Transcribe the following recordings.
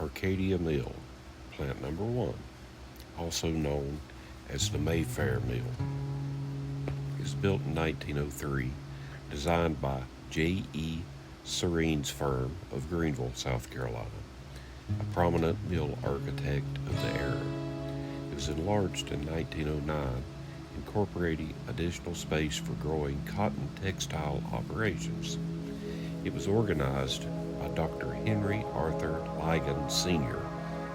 Arcadia Mill, plant number 1, also known as the Mayfair Mill. It was built in 1903, designed by J.E. Serene's firm of Greenville, South Carolina, a prominent mill architect of the era. It was enlarged in 1909, incorporating additional space for growing cotton textile operations. It was organized by Dr. Henry Arthur Ligon Sr.,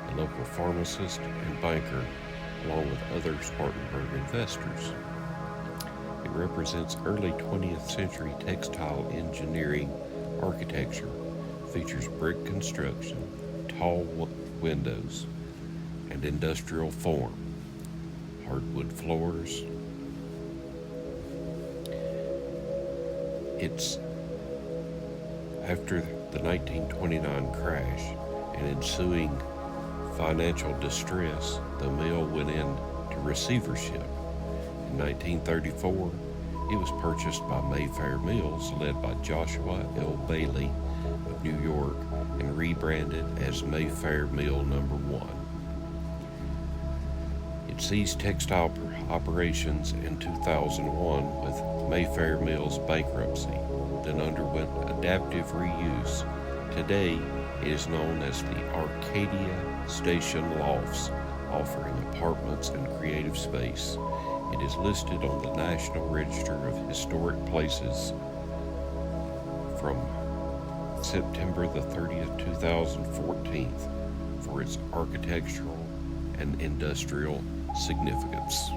a local pharmacist and banker, along with other Spartanburg investors. It represents early 20th century textile engineering architecture, features brick construction, tall windows, and industrial form, hardwood floors. It's after the 1929 crash and ensuing financial distress, the mill went into receivership. In 1934, it was purchased by Mayfair Mills, led by Joshua L. Bailey of New York, and rebranded as Mayfair Mill Number 1. It ceased textile operations in 2001 with Mayfair Mills bankruptcy, then underwent adaptive reuse. Today, it is known as the Arcadia Station Lofts, offering apartments and creative space. It is listed on the National Register of Historic Places from September the 30th, 2014 for its architectural and industrial significance.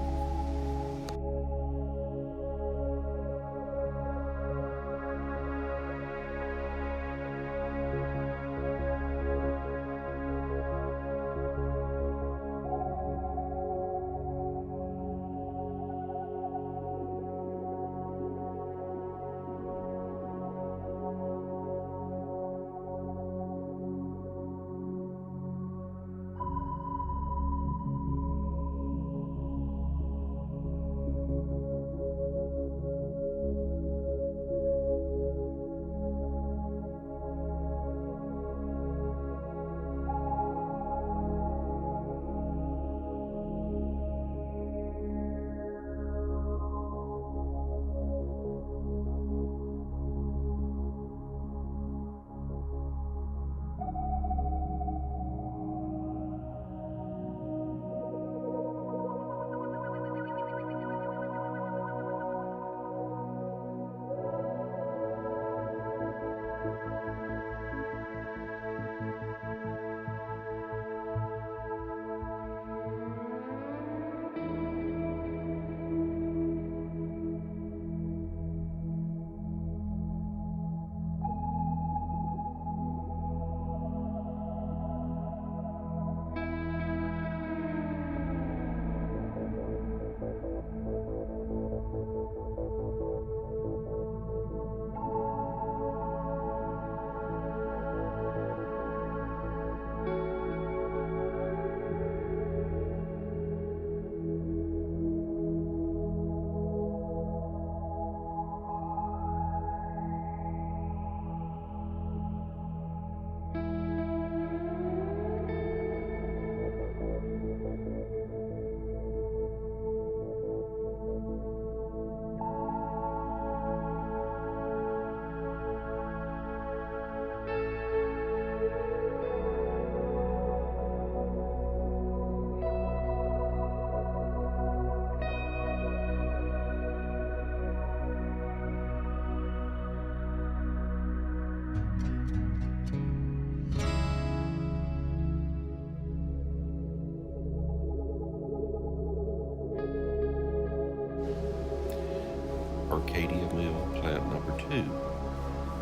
Arcadia Mill Plant Number 2,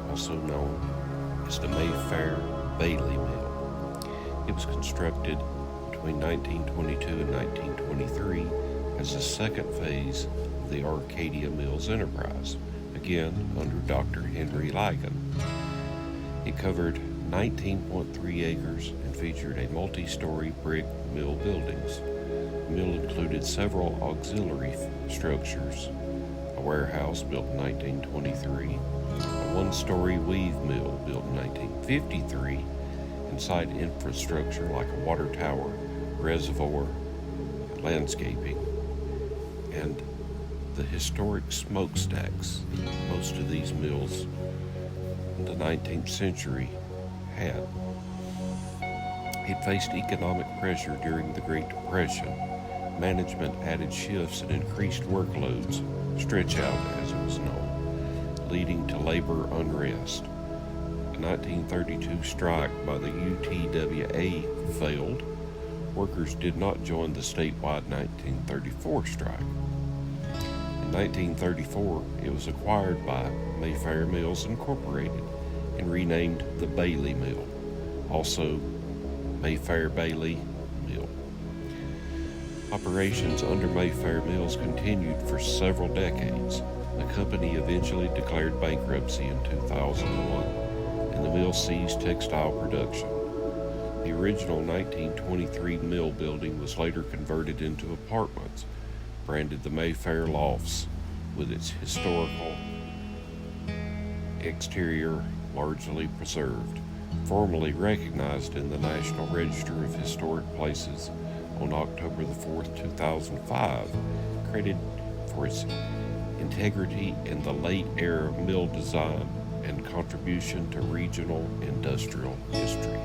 also known as the Mayfair Bailey Mill. It was constructed between 1922 and 1923 as the second phase of the Arcadia Mills enterprise, again under Dr. Henry Ligon. It covered 19.3 acres and featured a multi-story brick mill buildings. The mill included several auxiliary structures, a warehouse built in 1923, a one-story weave mill built in 1953, and site infrastructure like a water tower, reservoir, landscaping, and the historic smokestacks most of these mills in the 19th century had. It faced economic pressure during the Great Depression. Management added shifts and increased workloads, stretch out as it was known, leading to labor unrest. The 1932 strike by the UTWA failed. Workers did not join the statewide 1934 strike. In 1934, it was acquired by Mayfair Mills Incorporated and renamed the Bailey Mill, also Mayfair Bailey Mill. Operations under Mayfair Mills continued for several decades. The company eventually declared bankruptcy in 2001, and the mill ceased textile production. The original 1923 mill building was later converted into apartments, branded the Mayfair Lofts, with its historical exterior largely preserved, formally recognized in the National Register of Historic Places on October the 4th, 2005, credited for its integrity in the late-era mill design and contribution to regional industrial history.